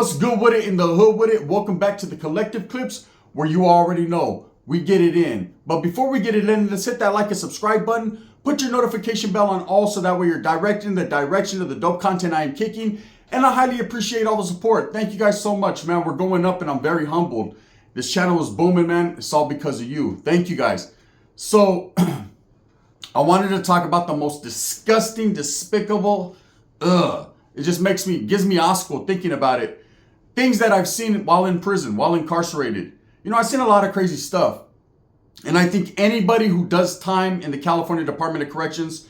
What's good with it in the hood with it? Welcome back to the Collective Clips, where you already know we get it in. But before we get it in, let's hit that like and subscribe button. Put your notification bell on all so that way you're directed in the direction of the dope content I am kicking. And I highly appreciate all the support. Thank you guys so much, man. We're going up and I'm very humbled. This channel is booming, man. It's all because of you. Thank you guys. So I wanted to talk about the most disgusting, despicable, it just gives me osco thinking about it. Things that I've seen while in prison, while incarcerated. You know, I've seen a lot of crazy stuff. And I think anybody who does time in the California Department of Corrections,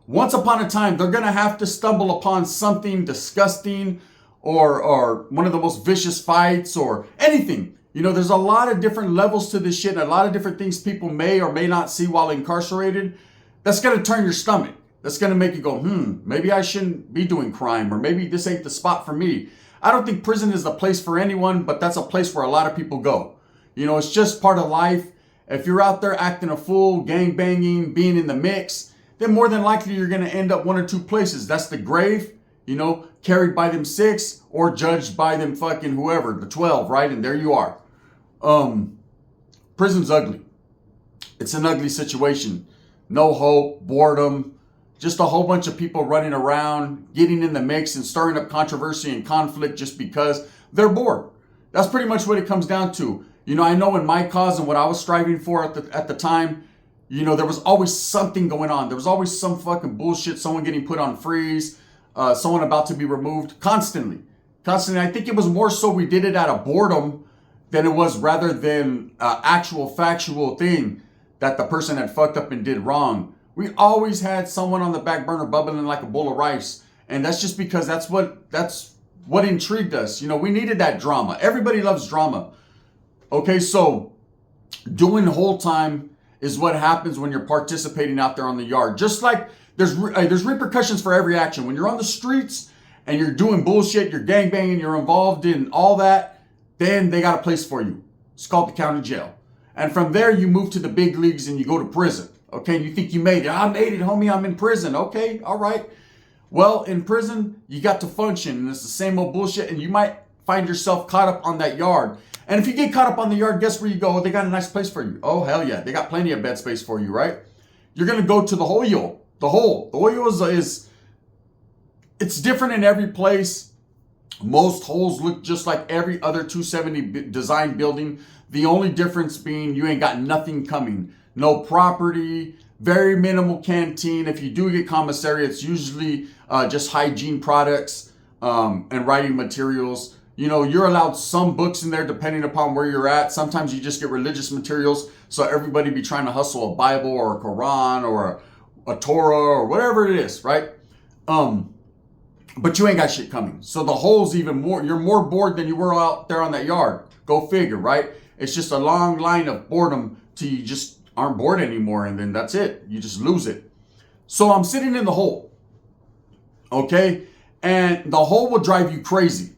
once upon a time, they're going to have to stumble upon something disgusting or one of the most vicious fights or anything. You know, there's a lot of different levels to this shit and a lot of different things people may or may not see while incarcerated. That's going to turn your stomach. That's going to make you go, maybe I shouldn't be doing crime, or maybe this ain't the spot for me. I don't think prison is the place for anyone, but that's a place where a lot of people go. You know, it's just part of life. If you're out there acting a fool, gang banging, being in the mix, then more than likely you're going to end up one or two places. That's the grave, you know, carried by them 6 or judged by them fucking whoever, the 12, right? And there you are. Prison's ugly. It's an ugly situation. No hope, boredom, just a whole bunch of people running around, getting in the mix and stirring up controversy and conflict just because they're bored. That's pretty much what it comes down to. You know, I know in my cause and what I was striving for at the time, you know, there was always something going on. There was always some fucking bullshit, someone getting put on freeze, someone about to be removed, constantly. I think it was more so we did it out of boredom than it was rather than actual factual thing that the person had fucked up and did wrong. We always had someone on the back burner bubbling like a bowl of rice. And that's just because that's what intrigued us. You know, we needed that drama. Everybody loves drama. Okay, so doing whole time is what happens when you're participating out there on the yard. Just like there's repercussions for every action. When you're on the streets and you're doing bullshit, you're gangbanging, you're involved in all that, then they got a place for you. It's called the county jail. And from there, you move to the big leagues and you go to prison. Okay, and you think you made it. I made it, homie. I'm in prison. Okay, all right. Well, in prison, you got to function, and it's the same old bullshit, and you might find yourself caught up on that yard. And if you get caught up on the yard, guess where you go? They got a nice place for you. Oh, hell yeah. They got plenty of bed space for you, right? You're going to go to the hoyo. The hole. The hoyo is it's different in every place. Most holes look just like every other 270 design building. The only difference being you ain't got nothing coming. No property, very minimal canteen. If you do get commissary, it's usually just hygiene products and writing materials. You know, you're allowed some books in there depending upon where you're at. Sometimes you just get religious materials. So everybody be trying to hustle a Bible or a Quran or a Torah or whatever it is, right? But you ain't got shit coming. So the hole's even more, you're more bored than you were out there on that yard. Go figure, right? It's just a long line of boredom till you just aren't bored anymore, and then that's it. You just lose it. So I'm sitting in the hole, okay? And the hole will drive you crazy.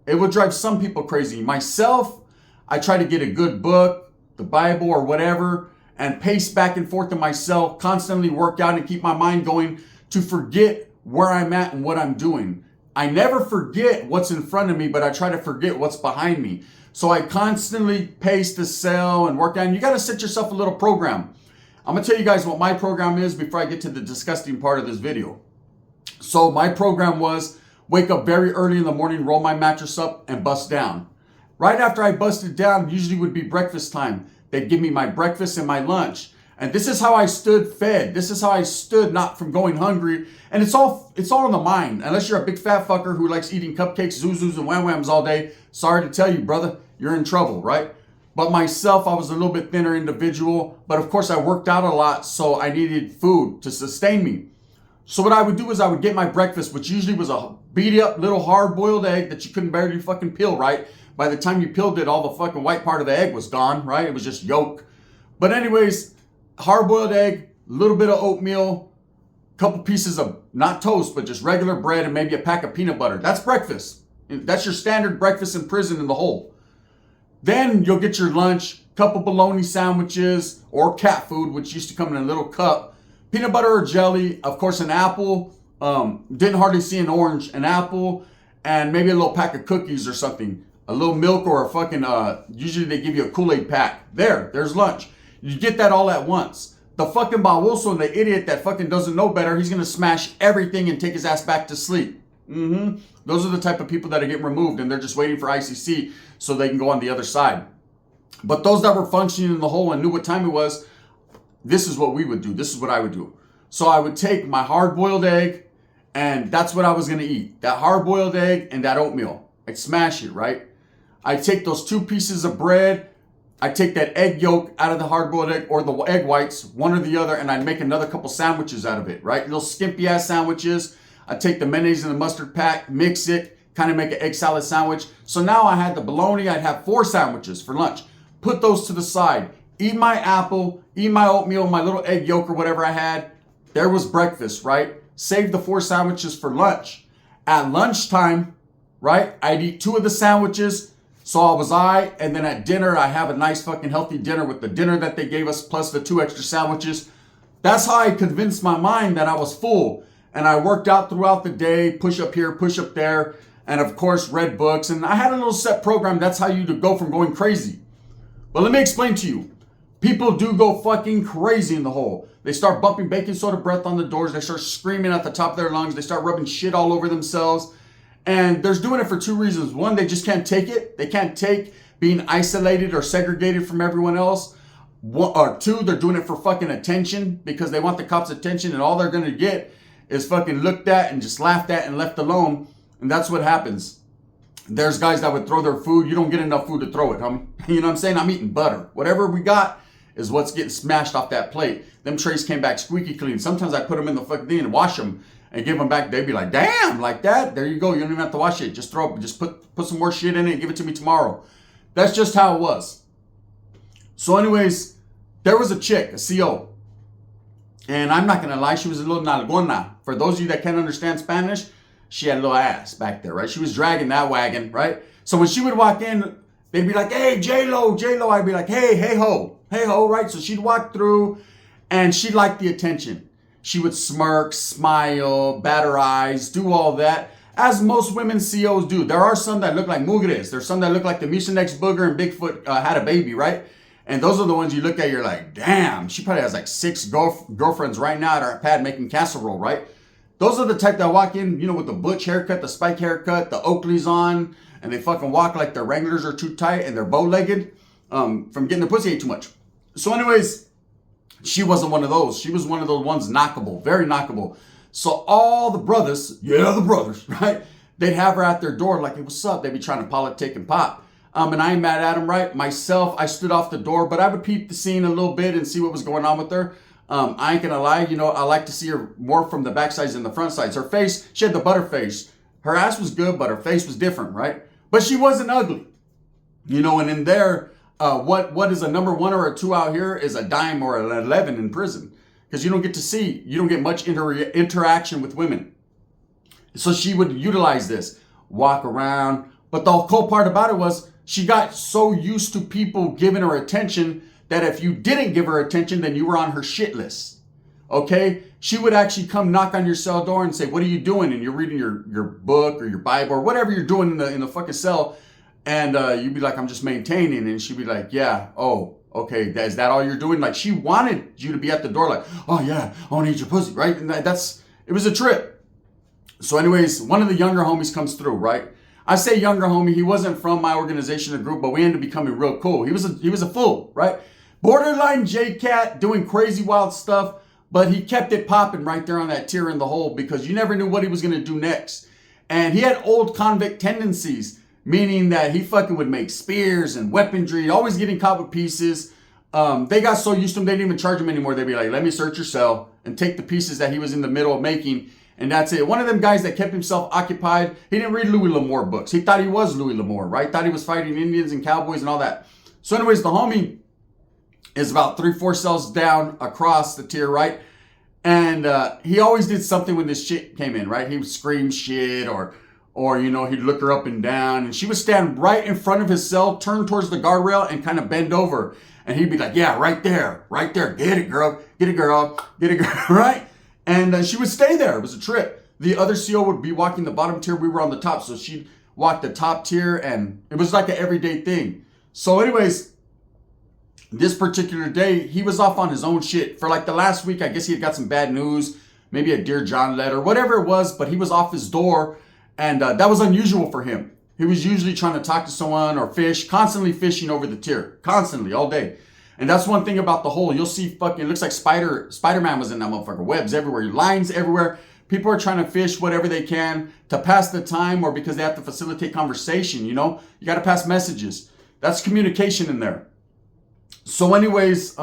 It will drive some people crazy. Myself, I try to get a good book, the Bible or whatever, and pace back and forth to myself, constantly work out and keep my mind going to forget where I'm at and what I'm doing. I never forget what's in front of me, but I try to forget what's behind me. So I constantly pace the cell and work out. And you got to set yourself a little program. I'm going to tell you guys what my program is before I get to the disgusting part of this video. So my program was wake up very early in the morning, roll my mattress up and bust down. Right after I busted down, usually would be breakfast time. They'd give me my breakfast and my lunch. And this is how I stood fed. This is how I stood not from going hungry. And it's all in the mind. Unless you're a big fat fucker who likes eating cupcakes, zuzus, and wham whams all day. Sorry to tell you, brother, you're in trouble, right? But myself, I was a little bit thinner individual. But of course, I worked out a lot, so I needed food to sustain me. So what I would do is I would get my breakfast, which usually was a beat up little hard-boiled egg that you couldn't barely fucking peel, right? By the time you peeled it, all the fucking white part of the egg was gone, right? It was just yolk. But anyways, hard-boiled egg, a little bit of oatmeal, a couple pieces of, not toast, but just regular bread and maybe a pack of peanut butter. That's breakfast. That's your standard breakfast in prison in the hole. Then you'll get your lunch, couple bologna sandwiches or cat food, which used to come in a little cup, peanut butter or jelly, of course an apple, didn't hardly see an orange, an apple, and maybe a little pack of cookies or something, a little milk or a fucking, usually they give you a Kool-Aid pack. There's lunch. You get that all at once. The fucking baboso and the idiot that fucking doesn't know better, he's going to smash everything and take his ass back to sleep. Those are the type of people that are getting removed, and they're just waiting for ICC so they can go on the other side. But those that were functioning in the hole and knew what time it was, this is what we would do. This is what I would do. So I would take my hard-boiled egg, and that's what I was going to eat. That hard-boiled egg and that oatmeal. I'd smash it, right? I'd take those 2 pieces of bread. I'd take that egg yolk out of the hard-boiled egg or the egg whites, one or the other, and I'd make another couple sandwiches out of it, right? Little skimpy-ass sandwiches. I'd take the mayonnaise and the mustard pack, mix it, kind of make an egg salad sandwich. So now I had the bologna. I'd have 4 sandwiches for lunch. Put those to the side. Eat my apple, eat my oatmeal, my little egg yolk or whatever I had. There was breakfast, right? Save the 4 sandwiches for lunch. At lunchtime, right, I'd eat 2 of the sandwiches. So and then at dinner, I have a nice fucking healthy dinner with the dinner that they gave us plus the 2 extra sandwiches. That's how I convinced my mind that I was full. And I worked out throughout the day, push up here, push up there, and of course read books. And I had a little set program. That's how you go from going crazy. But let me explain to you. People do go fucking crazy in the hole. They start bumping baking soda breath on the doors. They start screaming at the top of their lungs. They start rubbing shit all over themselves. And they're doing it for 2 reasons. 1, they just can't take it. They can't take being isolated or segregated from everyone else. 2, they're doing it for fucking attention because they want the cops' attention, and all they're going to get is fucking looked at and just laughed at and left alone. And that's what happens. There's guys that would throw their food. You don't get enough food to throw it, homie. You know what I'm saying? I'm eating butter. Whatever we got is what's getting smashed off that plate. Them trays came back squeaky clean. Sometimes I put them in the fucking thing and wash them and give them back. They'd be like, damn, like that. There you go. You don't even have to wash it. Just put some more shit in it and give it to me tomorrow. That's just how it was. So anyways, there was a chick, a CO. And I'm not going to lie, she was a little nalgona. For those of you that can't understand Spanish, she had a little ass back there, right? She was dragging that wagon, right? So when she would walk in, they'd be like, hey, J-Lo, J-Lo. I'd be like, hey ho, right? So she'd walk through and she liked the attention. She would smirk, smile, bat her eyes, do all that, as most women COs do. There are some that look like mugres. There's some that look like the Mucinex booger and Bigfoot had a baby, right? And those are the ones you look at, you're like, damn, she probably has like 6 girlfriends right now at her pad making casserole, right? Those are the type that walk in, with the butch haircut, the spike haircut, the Oakleys on, and they fucking walk like their Wranglers are too tight and they're bow-legged from getting their pussy ate too much. So anyways, she wasn't one of those. She was one of those ones knockable, very knockable. So all the brothers, right? They'd have her at their door like, hey, what's up? They'd be trying to politic and pop. And I ain't mad at them, right? Myself, I stood off the door, but I would peep the scene a little bit and see what was going on with her. I ain't gonna lie, I like to see her more from the back sides than the front sides. Her face, she had the butter face. Her ass was good, but her face was different, right? But she wasn't ugly. And in there, what is a number 1 or a 2 out here is a dime or an 11 in prison. Because you don't get much interaction with women. So she would utilize this, walk around. But the cool part about it was she got so used to people giving her attention that if you didn't give her attention, then you were on her shit list. Okay? She would actually come knock on your cell door and say, what are you doing? And you're reading your book or your Bible or whatever you're doing in the fucking cell. And you'd be like, I'm just maintaining. And she'd be like, yeah, oh, okay. Is that all you're doing? Like she wanted you to be at the door like, oh yeah, I want to eat your pussy, right? And it was a trip. So anyways, one of the younger homies comes through, right? I say younger homie, he wasn't from my organization or group, but we ended up becoming real cool. He was a fool, right? Borderline J-Cat, doing crazy wild stuff, but he kept it popping right there on that tier in the hole because you never knew what he was going to do next. And he had old convict tendencies, meaning that he fucking would make spears and weaponry, always getting caught with pieces. They got so used to him, they didn't even charge him anymore. They'd be like, let me search your cell and take the pieces that he was in the middle of making. And that's it. One of them guys that kept himself occupied, he didn't read Louis L'Amour books. He thought he was Louis L'Amour, right? Thought he was fighting Indians and cowboys and all that. So anyways, the homie is about 3-4 cells down across the tier, right? And he always did something when this shit came in, right? He would scream shit or he'd look her up and down. And she would stand right in front of his cell, turn towards the guardrail and kind of bend over. And he'd be like, yeah, right there. Get it, girl. Get it, girl. Right? And she would stay there. It was a trip. The other CO would be walking the bottom tier. We were on the top. So she'd walk the top tier, and it was like an everyday thing. So anyways, this particular day, he was off on his own shit. For like the last week, I guess he had got some bad news. Maybe a Dear John letter, whatever it was. But he was off his door. And that was unusual for him. He was usually trying to talk to someone or fish. Constantly fishing over the tier. Constantly, all day. And that's one thing about the hole. You'll see fucking, it looks like Spider-Man was in that motherfucker. Webs everywhere. Lines everywhere. People are trying to fish whatever they can to pass the time or because they have to facilitate conversation, you know? You got to pass messages. That's communication in there. So anyways,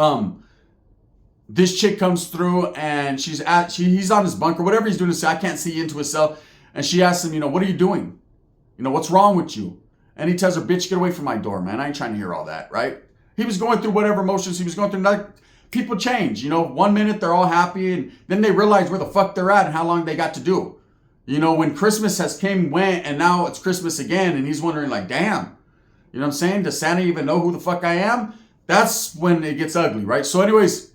this chick comes through and he's on his bunker, whatever he's doing. I can't see into his cell. And she asks him, you know, what are you doing? You know, what's wrong with you? And he tells her, bitch, get away from my door, man. I ain't trying to hear all that, right? He was going through whatever emotions he was going through. Like, people change, you know. 1 minute they're all happy and then they realize where the fuck they're at and how long they got to do. You know, when Christmas has came, went, and now it's Christmas again and he's wondering like, damn, you know what I'm saying? Does Santa even know who the fuck I am? That's when it gets ugly, right? So anyways,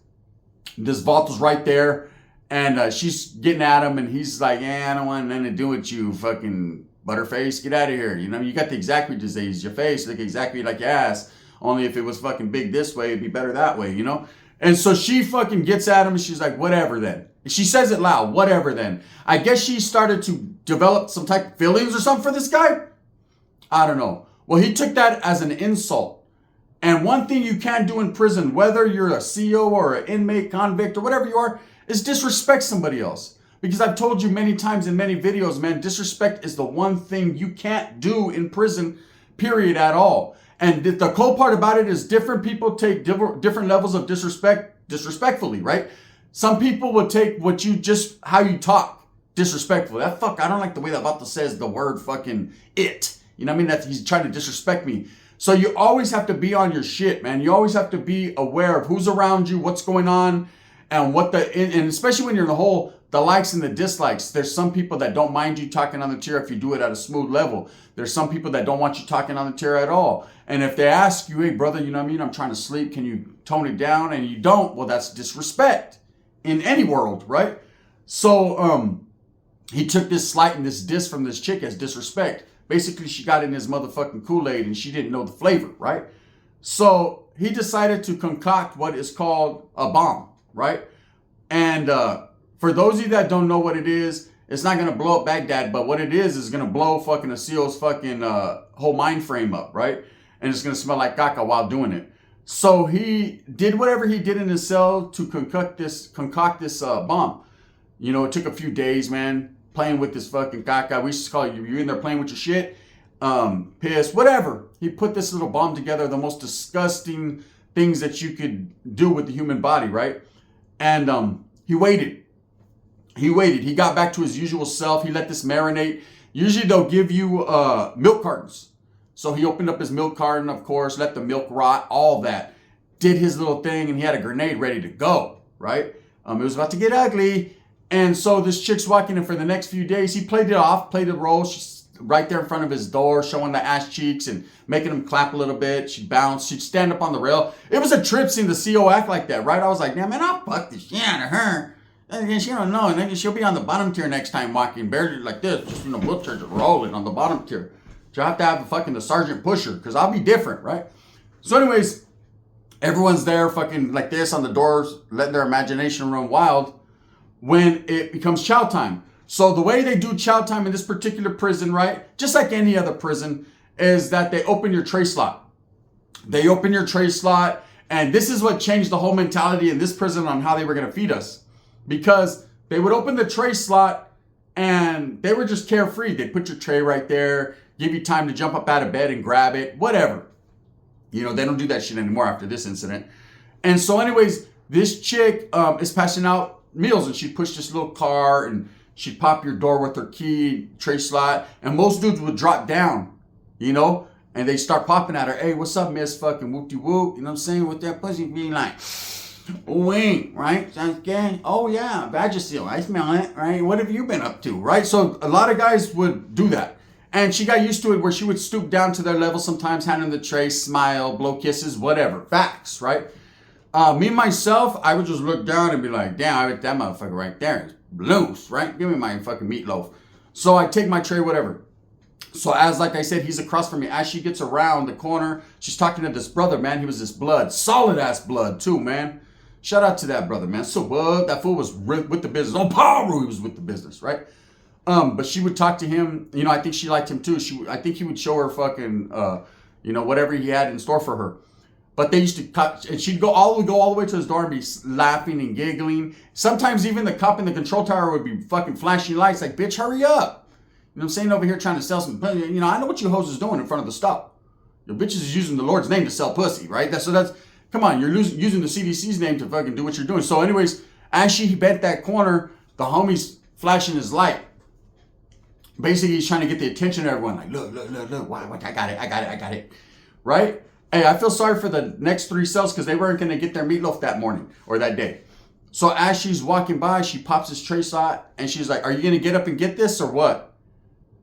this Vault's right there and she's getting at him and he's like, I don't want nothing to do with you, fucking butterface. Get out of here. You know, you got the exactly disease. Your face look exactly like your ass. Only if it was fucking big this way, it'd be better that way, you know? And so she fucking gets at him and she's like, whatever then. She says it loud, whatever then. I guess she started to develop some type of feelings or something for this guy. I don't know. Well, he took that as an insult. And one thing you can't do in prison, whether you're a CO or an inmate, convict, or whatever you are, is disrespect somebody else. Because I've told you many times in many videos, man, disrespect is the one thing you can't do in prison, period, at all. And the cool part about it is different people take different levels of disrespectfully, right? Some people will take how you talk disrespectfully. I don't like the way that Vato says the word fucking it. You know what I mean? That he's trying to disrespect me. So you always have to be on your shit, man. You always have to be aware of who's around you, what's going on, and and especially when you're in the hole, the likes and the dislikes. There's some people that don't mind you talking on the tier if you do it at a smooth level. There's some people that don't want you talking on the tier at all. And if they ask you, hey, brother, you know what I mean? I'm trying to sleep. Can you tone it down? And you don't. Well, that's disrespect in any world, right? So he took this slight and this diss from this chick as disrespect. Basically, she got in his motherfucking Kool-Aid and she didn't know the flavor, right? So he decided to concoct what is called a bomb, right? And for those of you that don't know what it is, it's not going to blow up Baghdad, but what it is going to blow fucking a SEAL's fucking whole mind frame up, right? And it's going to smell like caca while doing it. So he did whatever he did in his cell to concoct this bomb. You know, it took a few days, man, playing with this fucking caca. We used to call it, you're in there playing with your shit, piss, whatever. He put this little bomb together, the most disgusting things that you could do with the human body, right? And he waited. He got back to his usual self. He let this marinate. Usually they'll give you milk cartons. So he opened up his milk carton, of course, let the milk rot, all that. Did his little thing, and he had a grenade ready to go, right? It was about to get ugly. And so this chick's walking in for the next few days. He played it off, played the role. She's right there in front of his door, showing the ass cheeks and making him clap a little bit. She'd bounce. She'd stand up on the rail. It was a trip seeing the CO act like that, right? I was like, man, I'll fuck the shit out of her. She don't know. And then she'll be on the bottom tier next time walking, barely like this, just, you know, wheelchair just rolling on the bottom tier. So I have to have the sergeant pusher because I'll be different, right? So anyways, everyone's there fucking like this on the doors, letting their imagination run wild when it becomes chow time. So the way they do chow time in this particular prison, right, just like any other prison, is that they open your tray slot. They open your tray slot, and this is what changed the whole mentality in this prison on how they were going to feed us. Because they would open the tray slot, and they were just carefree. They'd put your tray right there, give you time to jump up out of bed and grab it, whatever. You know, they don't do that shit anymore after this incident. And so anyways, this chick is passing out meals, and she'd push this little car, and she'd pop your door with her key, tray slot, and most dudes would drop down, you know, and they start popping at her. Hey, what's up, miss fucking whoop-de-whoop? You know what I'm saying? With that pussy being like, wink, right? Sounds good. Oh, yeah, Vagisil, I smell it, right? What have you been up to, right? So a lot of guys would do that. And she got used to it where she would stoop down to their level sometimes, hand them the tray, smile, blow kisses, whatever. Facts, right? Me, myself, I would just look down and be like, damn, that motherfucker right there is loose, right? Give me my fucking meatloaf. So I take my tray, whatever. So as, like I said, he's across from me. As she gets around the corner, she's talking to this brother, man. He was this blood. Solid ass blood, too, man. Shout out to that brother, man. So what? That fool was with the business. On Paru, he was with the business, right? But she would talk to him. You know, I think she liked him, too. I think he would show her fucking, you know, whatever he had in store for her. But they used to cut, and she'd go all the way to his door and be laughing and giggling. Sometimes even the cop in the control tower would be fucking flashing lights like, bitch, hurry up. You know what I'm saying? Over here trying to sell some, you know, I know what you hoes is doing in front of the stop. Your bitches is using the Lord's name to sell pussy, right? Come on, you're using the CDC's name to fucking do what you're doing. So anyways, as she bent that corner, the homie's flashing his light. Basically, he's trying to get the attention of everyone. Like, look, what, I got it. Right? Hey, I feel sorry for the next 3 cells because they weren't going to get their meatloaf that morning or that day. So as she's walking by, she pops his tray out and she's like, are you going to get up and get this or what?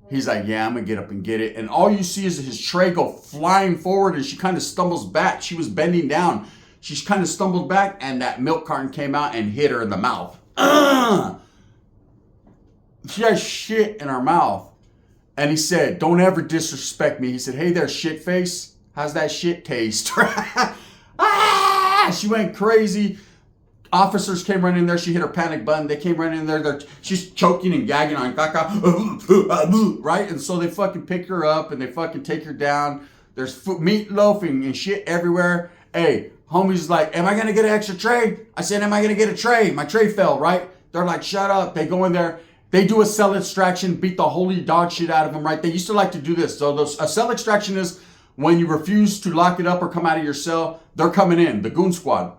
He's like, yeah, I'm going to get up and get it. And all you see is his tray go flying forward and she kind of stumbles back. She was bending down. She kind of stumbled back and that milk carton came out and hit her in the mouth. She had shit in her mouth. And he said, don't ever disrespect me. He said, hey there, shit face. How's that shit taste? She went crazy. Officers came running in there. She hit her panic button. They came running in there. She's choking and gagging on caca, right? And so they fucking pick her up and they fucking take her down. There's meatloaf and shit everywhere. Hey, homie's like, am I going to get an extra tray? I said, am I going to get a tray? My tray fell, right? They're like, shut up. They go in there. They do a cell extraction, beat the holy dog shit out of them, right? They used to like to do this. So a cell extraction is when you refuse to lock it up or come out of your cell, they're coming in, the goon squad.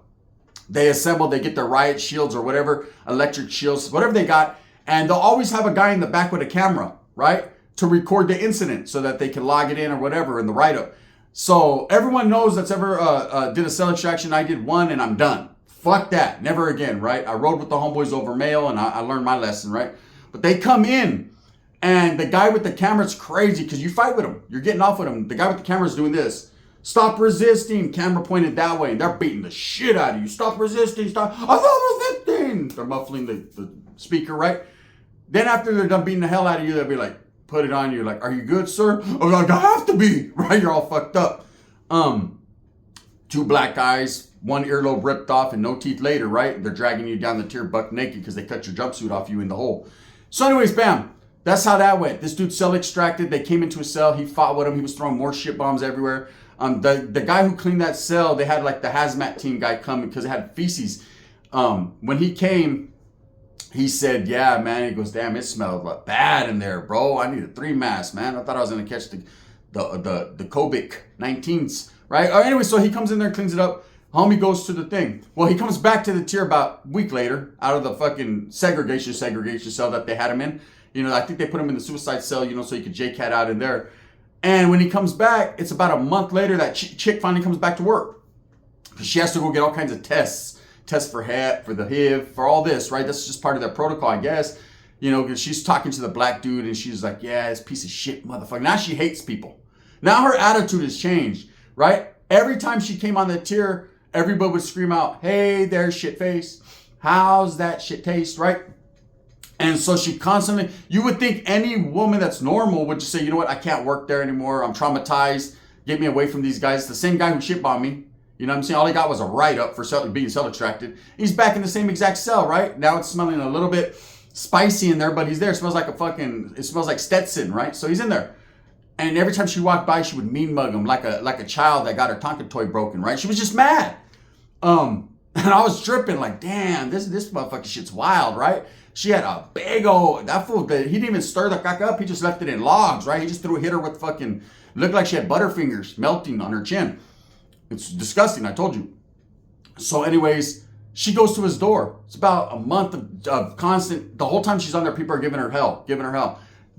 They assemble, they get their riot shields or whatever, electric shields, whatever they got. And they'll always have a guy in the back with a camera, right? To record the incident so that they can log it in or whatever in the write-up. So everyone knows that's ever did a cell extraction. I did one and I'm done. Fuck that. Never again, right? I rode with the homeboys over mail and I learned my lesson, right? But they come in and the guy with the camera's crazy because you fight with him. You're getting off with him. The guy with the camera's doing this. Stop resisting. Camera pointed that way and they're beating the shit out of you. Stop resisting. Stop. I'm not resisting. They're muffling the speaker, right? Then after they're done beating the hell out of you, they'll be like, put it on you. Like, are you good, sir? I'm like, I have to be. Right? You're all fucked up. 2 black guys. 1 earlobe ripped off and no teeth later, right? They're dragging you down the tier buck naked because they cut your jumpsuit off you in the hole. So anyways, bam. That's how that went. This dude cell extracted. They came into his cell. He fought with him. He was throwing more shit bombs everywhere. The guy who cleaned that cell, they had like the hazmat team guy come because it had feces. When he came, he said, yeah, man. He goes, damn, it smelled bad in there, bro. I needed 3 masks, man. I thought I was going to catch the COVID 19s, right? Anyway, so he comes in there, cleans it up. Homie goes to the thing. Well, he comes back to the tier about a week later out of the fucking segregation cell that they had him in. You know, I think they put him in the suicide cell, you know, so he could J-Cat out in there. And when he comes back, it's about a month later that chick finally comes back to work. Because she has to go get all kinds of tests. Tests for HEP, for the HIV, for all this, right? That's just part of their protocol, I guess. You know, because she's talking to the black dude and she's like, yeah, this piece of shit motherfucker. Now she hates people. Now her attitude has changed, right? Every time she came on the tier, everybody would scream out, hey there, shit face. How's that shit taste, right? And so she constantly, you would think any woman that's normal would just say, you know what, I can't work there anymore. I'm traumatized. Get me away from these guys. The same guy who shit bombed me. You know what I'm saying? All he got was a write-up for being cell extracted. He's back in the same exact cell, right? Now it's smelling a little bit spicy in there, but he's there. It smells like it smells like Stetson, right? So he's in there. And every time she walked by, she would mean mug him like a child that got her Tonka toy broken, right? She was just mad. And I was tripping like, damn, this motherfucking shit's wild, right? She had a big old, that fool, he didn't even stir the caca up. He just left it in logs, right? He just hit her with fucking, looked like she had butterfingers melting on her chin. It's disgusting, I told you. So anyways, she goes to his door. It's about a month of constant, the whole time she's on there, people are giving her hell.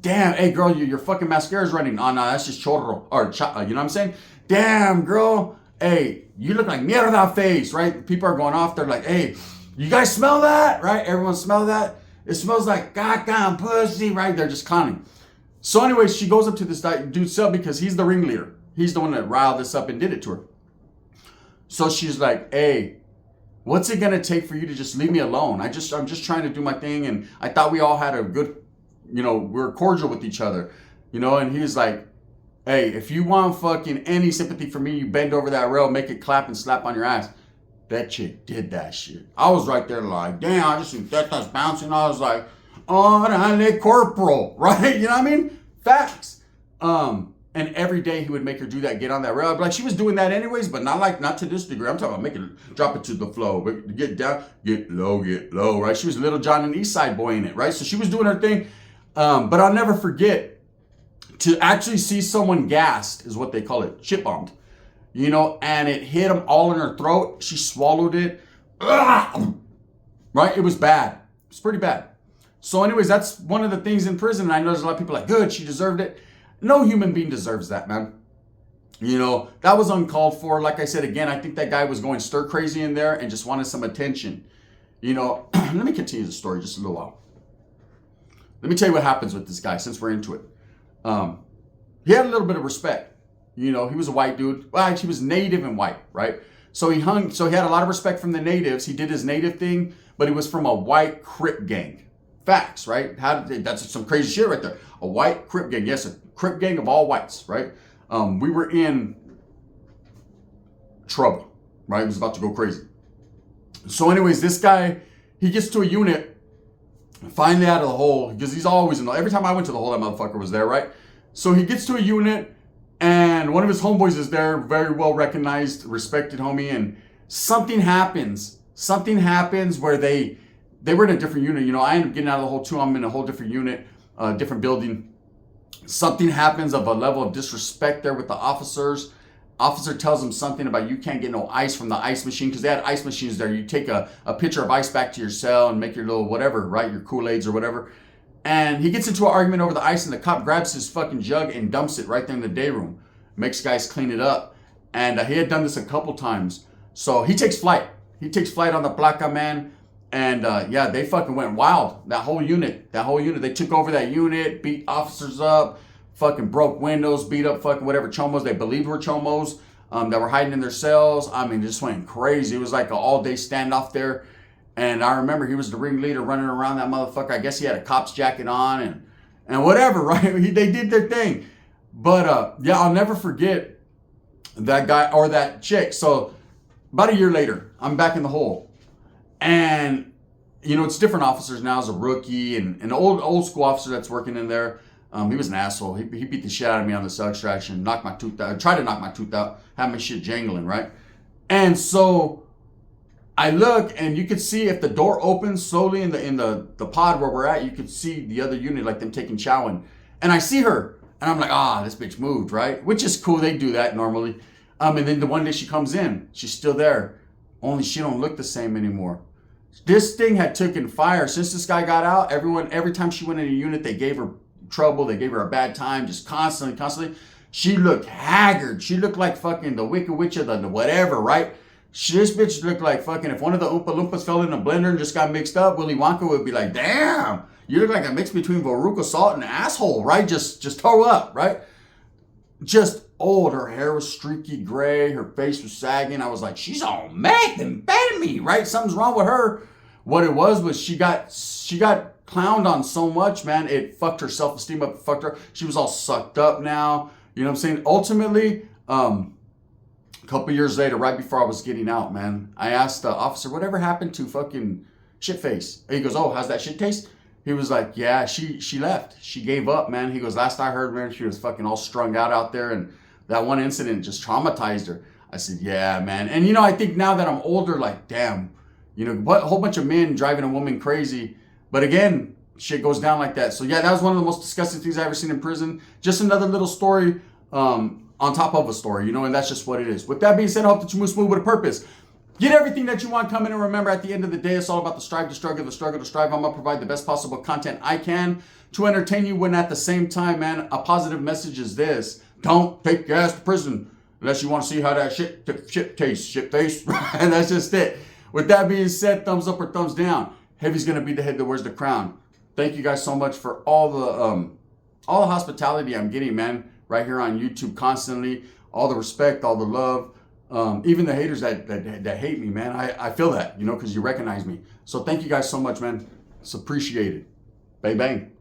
Damn, hey girl, your fucking mascara's running. Oh no, that's just chorro, or you know what I'm saying? Damn, girl, hey, you look like mierda face, right? People are going off, they're like, hey, you guys smell that, right? Everyone smell that? It smells like caca and pussy, right? They're just clowning. So anyways, she goes up to this dude's cell because he's the ringleader. He's the one that riled this up and did it to her. So she's like, hey, What's it gonna take for you to just leave me alone? I'm just trying to do my thing, and I thought we all had a good, we were cordial with each other, And he's like, hey, if you want fucking any sympathy from me, you bend over that rail, make it clap and slap on your ass. That chick did that shit. I was right there like, damn, I just think that's bouncing. I was like, orale corporal, right? You know what I mean? Facts. And every day he would make her do that, get on that rail. Like she was doing that anyways, but not to this degree. I'm talking about making it, drop it to the floor, but get down, get low, right? She was Little John and East Side Boy in it, right? So she was doing her thing. But I'll never forget to actually see someone gassed is what they call it, shit bombed, and it hit them all in her throat. She swallowed it, right? It was bad. It's pretty bad. So anyways, that's one of the things in prison. And I know there's a lot of people like, good, she deserved it. No human being deserves that, man. That was uncalled for. Like I said, again, I think that guy was going stir crazy in there and just wanted some attention. Let me continue the story just a little while. Let me tell you what happens with this guy since we're into it. He had a little bit of respect. He was a white dude. Well, actually, he was native and white, right? So he had a lot of respect from the natives. He did his native thing, but he was from a white Crip gang. Facts, right? That's some crazy shit right there. A white Crip gang. Yes, a Crip gang of all whites, right? We were in trouble, right? It was about to go crazy. So anyways, this guy, he gets to a unit, finally out of the hole, because he's always in the, every time I went to the hole, that motherfucker was there, right? So he gets to a unit, and one of his homeboys is there, very well recognized, respected homie, and something happens. Something happens where they were in a different unit. I ended up getting out of the hole too. I'm in a whole different unit, different building. Something happens of a level of disrespect there with the officers. Officer tells him something about you can't get no ice from the ice machine, because they had ice machines there. You take a pitcher of ice back to your cell and make your little whatever, right? Your Kool-Aids or whatever. And he gets into an argument over the ice, and the cop grabs his fucking jug and dumps it right there in the day room. Makes guys clean it up. And he had done this a couple times. So he takes flight. He takes flight on the placa, man. And they fucking went wild. That whole unit. They took over that unit, beat officers up, fucking broke windows, beat up fucking whatever chomos they believed were chomos that were hiding in their cells. I mean, just went crazy. It was like an all-day standoff there. And I remember he was the ringleader running around that motherfucker. I guess he had a cop's jacket on and whatever, right? They did their thing. But I'll never forget that guy or that chick. So about a year later, I'm back in the hole. And, it's different officers now. As a rookie and an old school officer that's working in there. He was an asshole. He beat the shit out of me on the cell extraction, knocked my tooth out, tried to knock my tooth out, had my shit jangling, right? And so I look, and you could see if the door opens slowly in the pod where we're at, you could see the other unit, like them taking chowing. And I see her, and I'm like, this bitch moved, right? Which is cool. They do that normally. And then the one day she comes in, she's still there. Only she don't look the same anymore. This thing had taken fire. Since this guy got out, every time she went in a unit, they gave her trouble. They gave her a bad time, just constantly. She looked haggard. She looked like fucking the Wicked Witch of the whatever, right? This bitch looked like fucking, if one of the Oompa Loompas fell in a blender and just got mixed up, Willy Wonka would be like, damn, you look like a mix between Veruca Salt and asshole, right? Just throw up, right? Just old. Her hair was streaky gray. Her face was sagging. I was like, she's on methamphetamine, right? Something's wrong with her. What it was she got clowned on so much, man. It fucked her self-esteem up. It fucked her. She was all sucked up now. You know what I'm saying? Ultimately, a couple years later, right before I was getting out, man, I asked the officer, whatever happened to fucking Shitface? He goes, how's that shit taste? He was like, yeah, she left. She gave up, man. He goes, last I heard, man, she was fucking all strung out there, and that one incident just traumatized her. I said, yeah, man. And, I think now that I'm older, like, damn, what a whole bunch of men driving a woman crazy. But again, shit goes down like that. So, yeah, that was one of the most disgusting things I've ever seen in prison. Just another little story on top of a story, and that's just what it is. With that being said, I hope that you move smooth with a purpose. Get everything that you want coming, and remember, at the end of the day, it's all about the strive to struggle, the struggle to strive. I'm going to provide the best possible content I can to entertain you, when at the same time, man, a positive message is this. Don't take your ass to prison unless you want to see how that shit tastes, shit face. And that's just it. With that being said, thumbs up or thumbs down. Heavy's going to be the head that wears the crown. Thank you guys so much for all the hospitality I'm getting, man, right here on YouTube constantly. All the respect, all the love. Even the haters that hate me, man, I feel that, because you recognize me. So thank you guys so much, man. It's appreciated. Bang, bang.